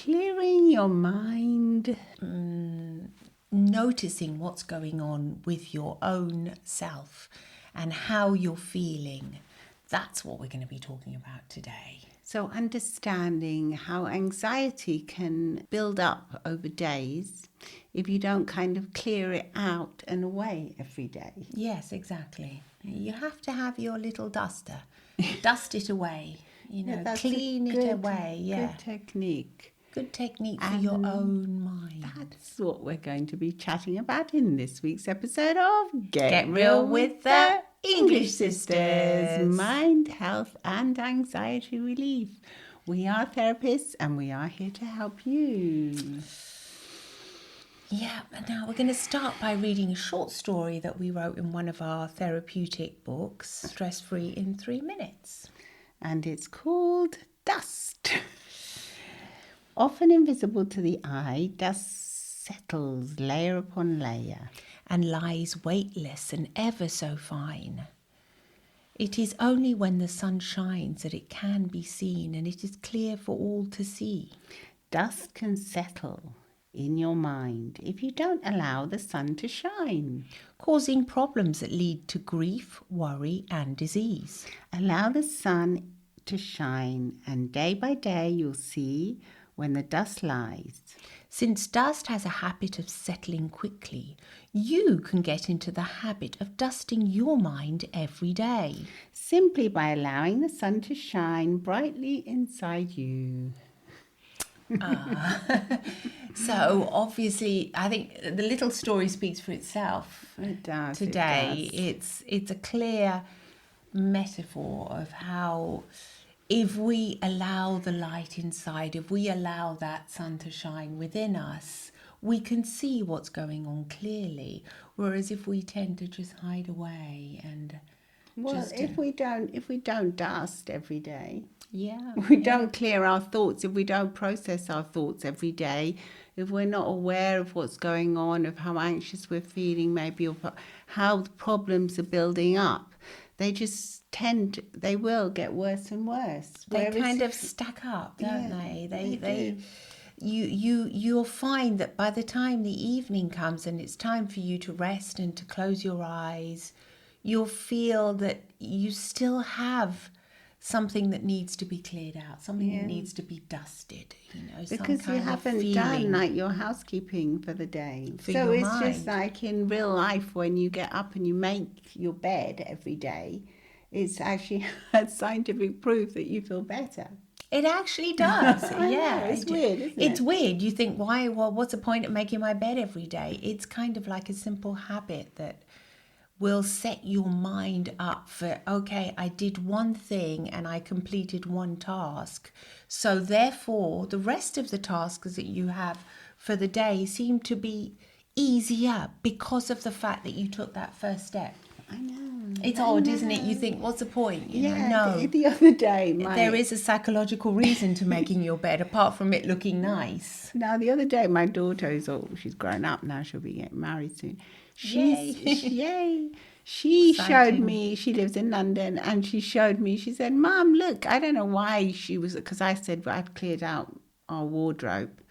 Clearing your mind. Noticing what's going on with your own self and how you're feeling. That's what we're going to be talking about today. So understanding how anxiety can build up over days if you don't kind of clear it out and away every day. Yes, exactly. You have to have your little duster. Dust it away, clean it away. Yeah. Good technique. Good technique for your own mind. That's what we're going to be chatting about in this week's episode of Get Real with the English Sisters. Mind, health and anxiety relief. We are therapists and we are here to help you. Yeah, and now we're going to start by reading a short story that we wrote in one of our therapeutic books, Stress Free in 3 Minutes. And it's called Dust. Often invisible to the eye, dust settles layer upon layer and lies weightless and ever so fine. It is only when the sun shines that it can be seen and it is clear for all to see. Dust can settle in your mind if you don't allow the sun to shine, causing problems that lead to grief, worry and disease. Allow the sun to shine and day by day you'll see when the dust lies. Since dust has a habit of settling quickly, you can get into the habit of dusting your mind every day. Simply by allowing the sun to shine brightly inside you. So obviously, I think the little story speaks for itself. It does. Today, it does. It's a clear metaphor of how if we allow the light inside, if we allow that sun to shine within us, we can see what's going on clearly. Whereas if we tend to just hide away and if we don't dust every day, if we don't clear our thoughts, if we don't process our thoughts every day, if we're not aware of what's going on, of how anxious we're feeling, maybe, or how the problems are building up, they will get worse and worse. They kind of stack up, don't they? You'll find that by the time the evening comes and it's time for you to rest and to close your eyes, you'll feel that you still have something that needs to be cleared out, something that needs to be dusted, because some kind you haven't of feeling done like your housekeeping for the day. For so your it's mind. just like in real life when you get up and you make your bed every day, it's actually scientific proof that you feel better. It actually does. Yeah, it's weird, isn't it? It's weird. You think, why? Well, what's the point of making my bed every day? It's kind of like a simple habit that will set your mind up for, okay, I did one thing and I completed one task. So therefore, the rest of the tasks that you have for the day seem to be easier because of the fact that you took that first step. I know. It's odd, isn't it? You think, what's the point? No. The other day, there is a psychological reason to making your bed, apart from it looking nice. Now, the other day, my daughter she's grown up now. She'll be getting married soon. Yay! She showed me. She lives in London, and she showed me. She said, "Mum, look." I don't know why she was, because I said I've cleared out our wardrobe.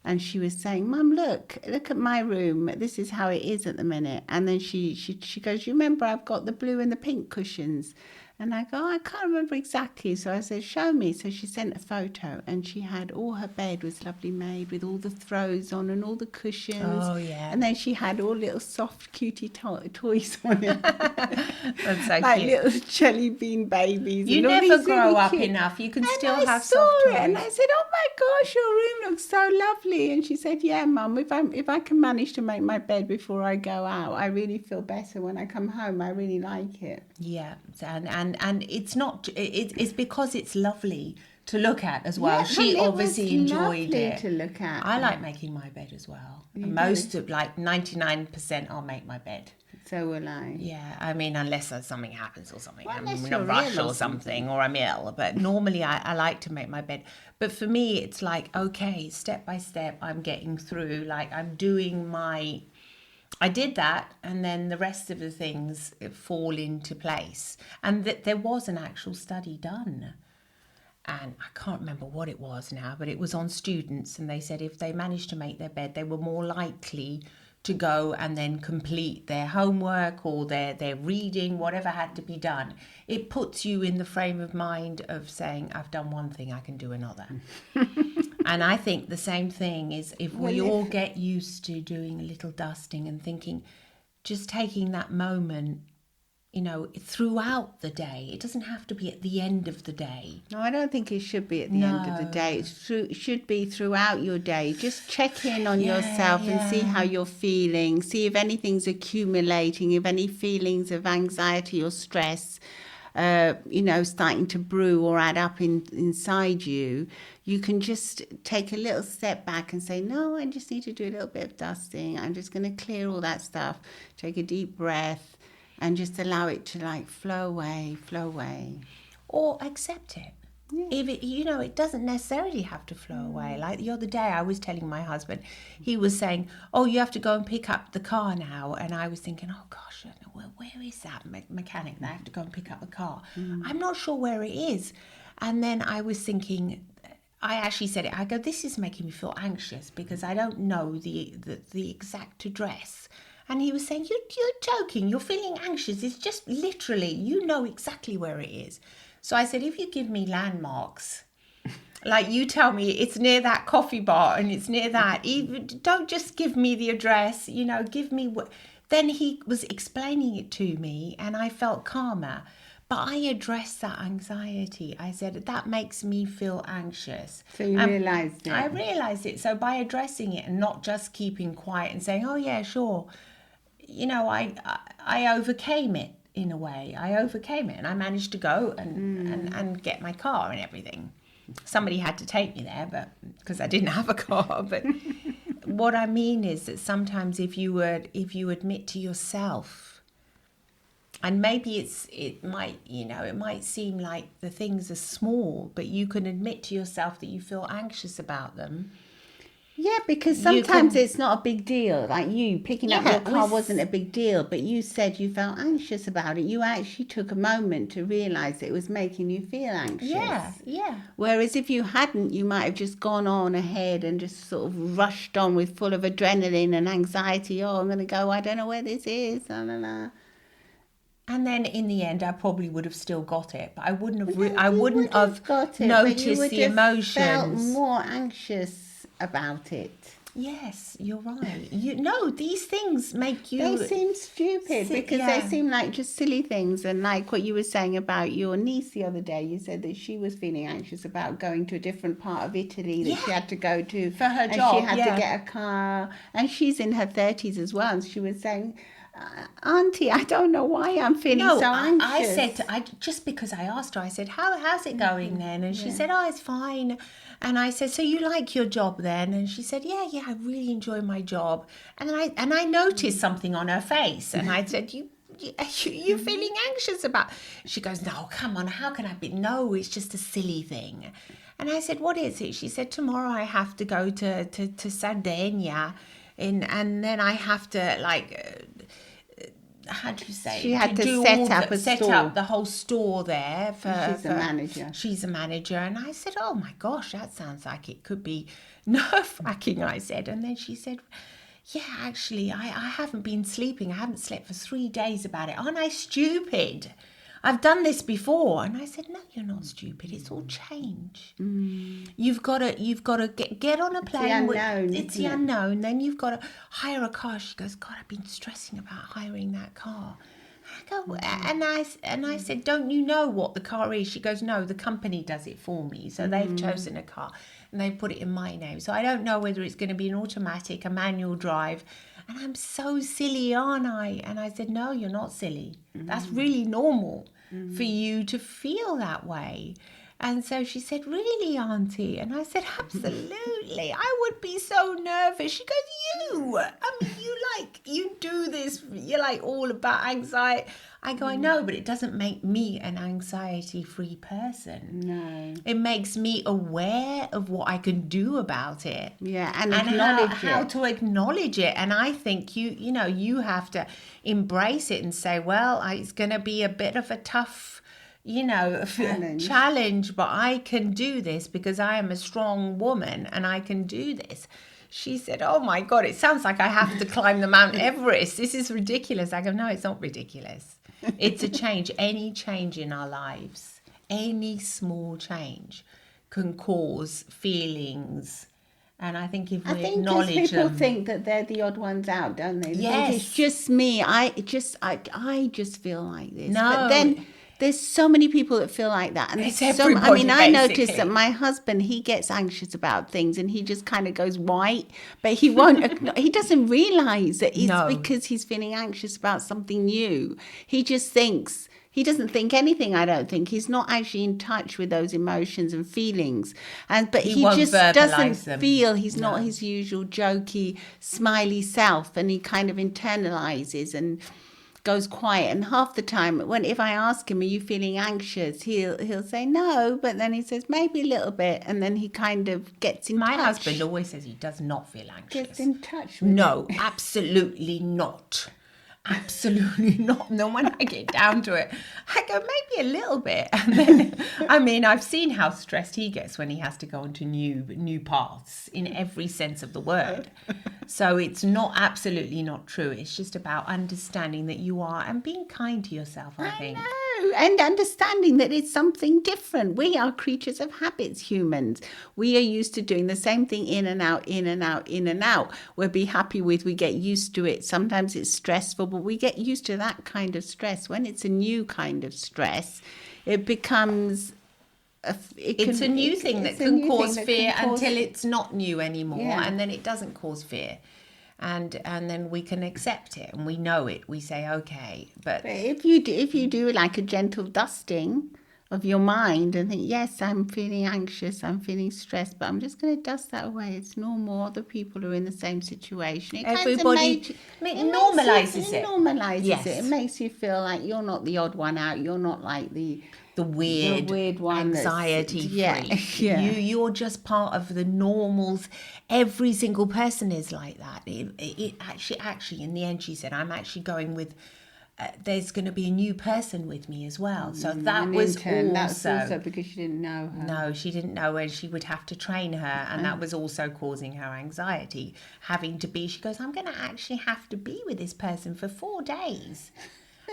And she was saying, "Mum, look at my room. This is how it is at the minute." And then she goes, "You remember I've got the blue and the pink cushions?" And I go, "I can't remember exactly." So I said, "Show me." So she sent a photo, and she had all her bed was lovely made with all the throws on and all the cushions. Oh, yeah. And then she had all little soft cutie toys on it. That's so like cute. little jelly bean babies. You and all never these grow really up cute. enough. You can And still I have saw soft it, toys. and I said, "Oh my gosh, your room looks so lovely." And she said, "Yeah, Mum, if I can manage to make my bed before I go out, I really feel better when I come home. I really like it." Yeah, and it's not. It's because it's lovely to look at as well. Yeah, She well, obviously it was enjoyed lovely it. to look at. I like making my bed as well. You Most do? of 99%, I'll make my bed. So will I. Yeah, I mean, unless something happens or something, Well, I'm unless in a you're rush ill or or something, or I'm ill. But normally I like to make my bed. But for me, it's like, okay, step by step, I'm getting through. Like I'm doing I did that, and then the rest of the things fall into place. And there was an actual study done. and I can't remember what it was now, but it was on students, and they said if they managed to make their bed, they were more likely to go and then complete their homework or their reading, whatever had to be done. It puts you in the frame of mind of saying, I've done one thing, I can do another. And I think the same thing is if we all get used to doing a little dusting and thinking, just taking that moment, you know, throughout the day. It doesn't have to be at the end of the day. No, I don't think it should be at the end of the day. It should be throughout your day. Just check in on yourself and see how you're feeling. See if anything's accumulating, if any feelings of anxiety or stress, starting to brew or add up inside you. You can just take a little step back and say, no, I just need to do a little bit of dusting. I'm just going to clear all that stuff. Take a deep breath. And just allow it to flow away. Or accept it. Yeah. If it, it doesn't necessarily have to flow away. Like the other day, I was telling my husband, he was saying, oh, you have to go and pick up the car now. And I was thinking, oh gosh, where is that mechanic? I have to go and pick up the car. I'm not sure where it is. And then I was thinking, I actually said it. I go, this is making me feel anxious because I don't know the exact address. And he was saying, you're joking, you're feeling anxious. It's just literally, you know exactly where it is. So I said, if you give me landmarks, like you tell me it's near that coffee bar and it's near that, even, don't just give me the address, give me what. Then he was explaining it to me and I felt calmer. But I addressed that anxiety. I said, that makes me feel anxious. So you realised it? I realised it. So by addressing it and not just keeping quiet and saying, oh, yeah, sure. I overcame it in a way. I overcame it and I managed to go and get my car and everything. Somebody had to take me there, but because I didn't have a car. But what I mean is that sometimes if you admit to yourself, and maybe it might seem like the things are small, but you can admit to yourself that you feel anxious about them. Yeah, because sometimes it's not a big deal. Like you picking up your car wasn't a big deal, but you said you felt anxious about it. You actually took a moment to realise it was making you feel anxious. Yeah. Whereas if you hadn't, you might have just gone on ahead and just sort of rushed on with full of adrenaline and anxiety. Oh, I'm going to go, I don't know where this is. La, la, la. And then in the end, I probably would have still got it, but I wouldn't have. Got it, noticed the emotions. Felt more anxious about it. Yes, you're right. These things make you. They seem stupid because they seem like just silly things. And like what you were saying about your niece the other day, you said that she was feeling anxious about going to a different part of Italy that she had to go to for her job. And she had to get a car, and she's in her 30s as well. And she was saying, Auntie, I don't know why I'm feeling so anxious. I said, just because I asked her, I said, how's it going then? And she said, oh, it's fine. And I said, so you like your job then? And she said, yeah, I really enjoy my job. And I noticed something on her face. And I said, you feeling anxious about? She goes, no, come on, how can I be? No, it's just a silly thing. And I said, what is it? She said, tomorrow I have to go to Sardinia. And then I have to how do you say? She had to set up the whole store there. She's a manager. She's a manager. And I said, oh my gosh, that sounds like it could be nerve-wracking, I said. And then she said, yeah, actually, I haven't been sleeping. I haven't slept for 3 days about it. Aren't I stupid? I've done this before. And I said, no, you're not stupid. It's all change. You've got to get on a plane. It's the unknown. Then you've got to hire a car. She goes, God, I've been stressing about hiring that car. I go, and I said, don't you know what the car is? She goes, no, the company does it for me. So they've chosen a car and they put it in my name. So I don't know whether it's going to be an automatic, a manual drive. And I'm so silly, aren't I? And I said, no, you're not silly. That's really normal for you to feel that way. And so she said, really, Auntie? And I said, absolutely. I would be so nervous. She goes, you do this. You're like all about anxiety. I go, I know, but it doesn't make me an anxiety-free person. No. It makes me aware of what I can do about it. Yeah, and acknowledge how to acknowledge it. And I think you have to embrace it and say, well, it's going to be a bit of a tough challenge, but I can do this because I am a strong woman and I can do this. She said, oh my God, it sounds like I have to climb the Mount Everest. This is ridiculous. I go, no, it's not ridiculous. It's a change. Any change in our lives, any small change can cause feelings. And I think if we acknowledge people them, think that they're the odd ones out, don't they? They yes, think it's just me. I just feel like this. No, but then there's so many people that feel like that, and it's I mean, I noticed basically. that my husband, he gets anxious about things, and he just kind of goes white, but he won't. He doesn't realize that it's because he's feeling anxious about something new. He just thinks. He doesn't think anything, I don't think. He's not actually in touch with those emotions and feelings. But he just doesn't feel, he's not his usual jokey, smiley self. And he kind of internalizes and goes quiet. And half the time, if I ask him, are you feeling anxious? He'll say no, but then he says maybe a little bit. And then he kind of gets in touch. My husband always says he does not feel anxious. Gets in touch with No, absolutely not. Absolutely not. And then when I get down to it, I go, maybe a little bit. And then, I mean, I've seen how stressed he gets when he has to go into new paths in every sense of the word. So it's absolutely not true. It's just about understanding that you are and being kind to yourself, I think. And understanding that it's something different. We are creatures of habits, humans. We are used to doing the same thing in and out, in and out, in and out. We'll be happy with, we get used to it. Sometimes it's stressful, but we get used to that kind of stress. When it's a new kind of stress, it becomes... It's a new thing that can cause fear until it's not new anymore. Yeah. And then it doesn't cause fear. And then we can accept it and we know it. We say, okay, but if you do like a gentle dusting of your mind and think, yes, I'm feeling anxious, I'm feeling stressed, but I'm just going to dust that away. It's normal. Other people are in the same situation. It normalizes it. It normalizes it. It makes you feel like you're not the odd one out. You're not like the weird one, anxiety free. You're just part of the normals. Every single person is like that. It actually in the end she said, I'm actually going with there's going to be a new person with me as well. So that's also because she didn't know her. No, she didn't know, and she would have to train her, and that was also causing her anxiety, having to be, she goes, I'm going to actually have to be with this person for 4 days.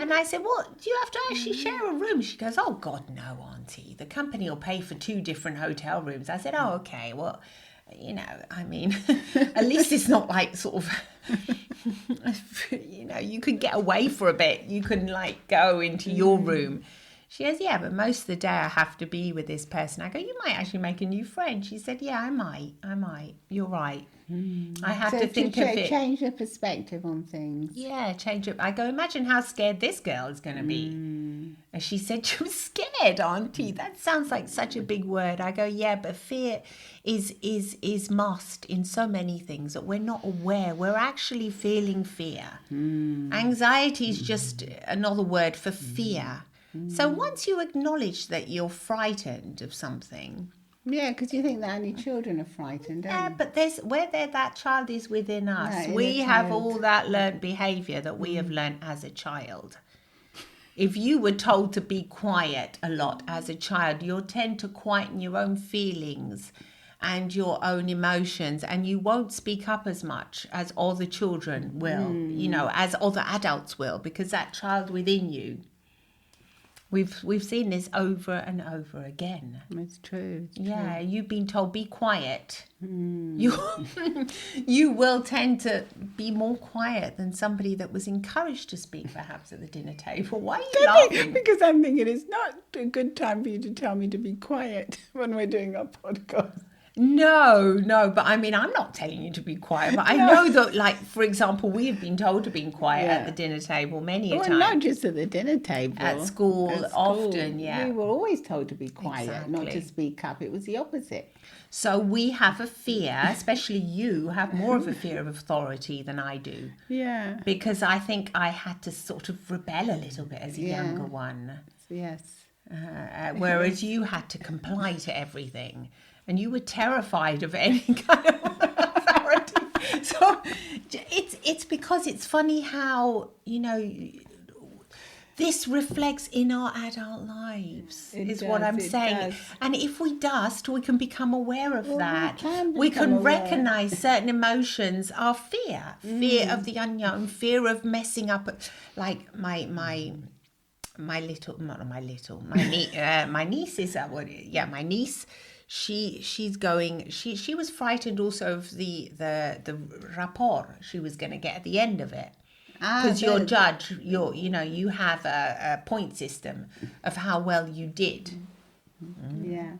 And I said, well, do you have to actually share a room? She goes, oh, God, no, Auntie. The company will pay for 2 different hotel rooms. I said, oh, okay, well, I mean, at least it's not like sort of, you could get away for a bit. You can like go into your room. She goes, yeah, but most of the day I have to be with this person. I go, you might actually make a new friend. She said, yeah, I might. You're right. I have to think of it. Change your perspective on things. Yeah, change it. I go, imagine how scared this girl is going to be. And she said, she was scared, Auntie. That sounds like such a big word. I go, yeah, but fear is masked in so many things that we're not aware. We're actually feeling fear. Anxiety is just another word for fear. So once you acknowledge that you're frightened of something... Yeah, because you think that only children are frightened, don't you? But that child is within us. We have all that learnt behaviour that we have learnt as a child. If you were told to be quiet a lot as a child, you'll tend to quieten your own feelings and your own emotions, and you won't speak up as much as other children will, as other adults will, because that child within you... We've seen this over and over again. It's true. Yeah, you've been told be quiet. You will tend to be more quiet than somebody that was encouraged to speak, perhaps at the dinner table. Why are you laughing? Because I'm thinking it's not a good time for you to tell me to be quiet when we're doing our podcast. No, but I mean, I'm not telling you to be quiet, but I know that, like, for example, we have been told to be quiet at the dinner table many a time. Not just at the dinner table. At school, often, yeah. We were always told to be quiet, not to speak up. It was the opposite. So we have a fear, especially you have more of a fear of authority than I do. Yeah. Because I think I had to sort of rebel a little bit as a younger one. Yes. Whereas you had to comply to everything. And you were terrified of any kind of authority. So it's because it's funny how, this reflects in our adult lives, It is what does, I'm it saying. does. And if we dust, we can become aware of that. We can become aware. recognize certain emotions are fear of the unknown, fear of messing up. Like my niece is my niece. She was frightened also of the rapport she was going to get at the end of it. Because you're judged, you have a point system of how well you did. Yeah.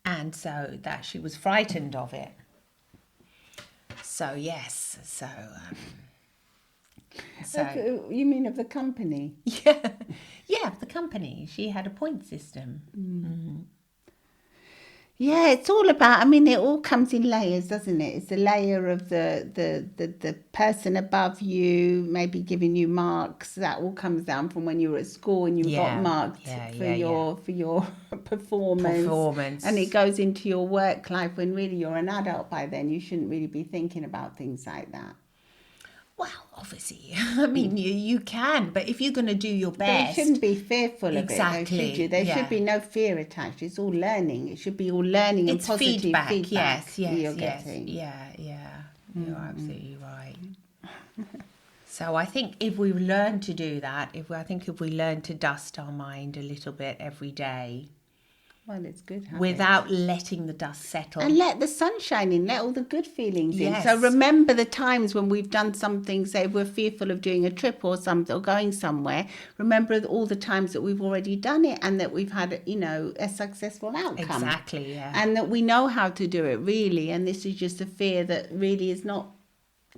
And so that she was frightened of it. So, yes. So You mean of the company? yeah, the company. She had a point system. Yeah, it's all about, I mean, it all comes in layers, doesn't it? It's the layer of the person above you, maybe giving you marks. That all comes down from when you were at school and you got marked for your performance. And it goes into your work life when really you're an adult by then. You shouldn't really be thinking about things like that. Well, obviously, I mean, you can, but if you're going to do your best... But you shouldn't be fearful of it, though, should you? There should be no fear attached. It's all learning. It should be all learning and positive feedback yes, you're getting. Yeah, you're absolutely right. So I think if we learn to do that, if we learn to dust our mind a little bit every day... Well, it's good. Without letting the dust settle. And let the sun shine in, let all the good feelings in. So remember the times when we've done something, say we're fearful of doing a trip or something, or going somewhere. Remember all the times that we've already done it and that we've had, a successful outcome. Exactly, yeah. And that we know how to do it, really. And this is just a fear that really is not...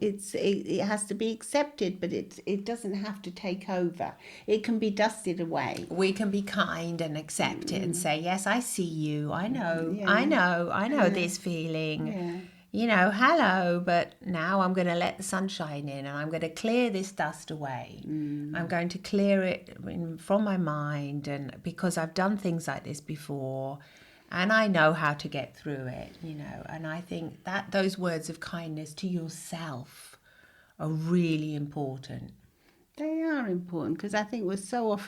It has to be accepted, but it doesn't have to take over. It can be dusted away. We can be kind and accept it and say, yes, I see you. I know this feeling. Yeah. Hello, but now I'm going to let the sun shine in and I'm going to clear this dust away. I'm going to clear it from my mind, and because I've done things like this before. And I know how to get through it, and I think that those words of kindness to yourself are really important. They are important because I think we're so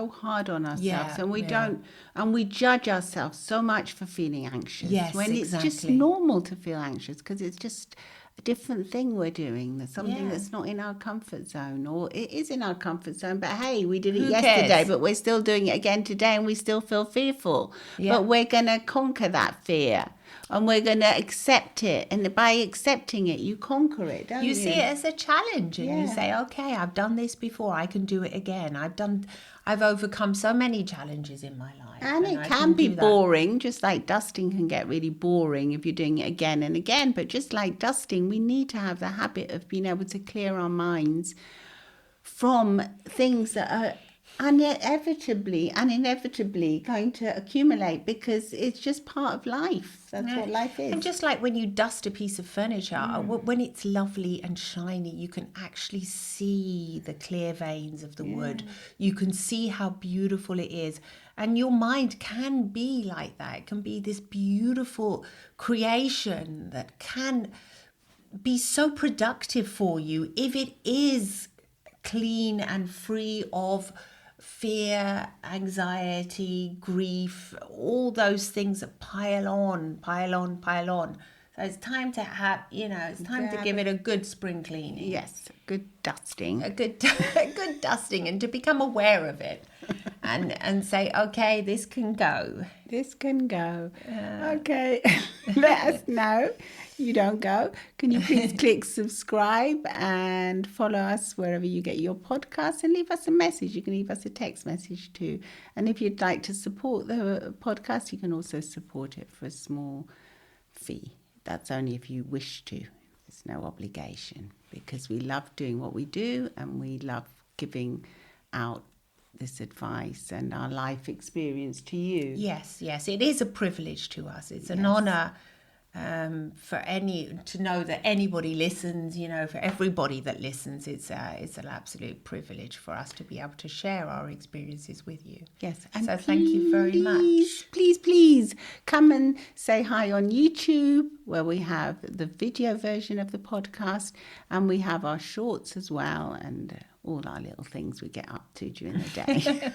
hard on ourselves and we don't, and we judge ourselves so much for feeling anxious. Yes, when it's just normal to feel anxious because it's just a different thing we're doing. There's something that's not in our comfort zone, or it is in our comfort zone, but hey, we did it yesterday, but we're still doing it again today and we still feel fearful. But we're going to conquer that fear. And we're going to accept it. And by accepting it, you conquer it, don't you? You see it as a challenge and you say, okay, I've done this before. I can do it again. I've overcome so many challenges in my life. And it can be boring, just like dusting can get really boring if you're doing it again and again. But just like dusting, we need to have the habit of being able to clear our minds from things that are inevitably going to accumulate, because it's just part of life. That's what life is. And just like when you dust a piece of furniture, when it's lovely and shiny, you can actually see the clear veins of the wood. You can see how beautiful it is. And your mind can be like that. It can be this beautiful creation that can be so productive for you if it is clean and free of fear, anxiety, grief, all those things that pile on. So it's time to have, to give it a good spring cleaning. Yes, good dusting. A good dusting, and to become aware of it and say, okay, this can go. This can go. Okay, let us know. You don't go. Can you please click subscribe and follow us wherever you get your podcasts, and leave us a message. You can leave us a text message too. And if you'd like to support the podcast, you can also support it for a small fee. That's only if you wish to. There's no obligation, because we love doing what we do and we love giving out this advice and our life experience to you. Yes, it is a privilege to us. It's an honour to know that anybody listens, for everybody that listens. It's an absolute privilege for us to be able to share our experiences with you. Yes, and so thank you very much. Please come and say hi on YouTube, where we have the video version of the podcast, and we have our shorts as well, and all our little things we get up to during the day.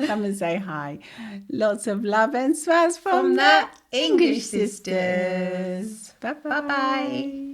Come and say hi. Lots of love and smiles from the English sisters. Bye-bye. Bye-bye.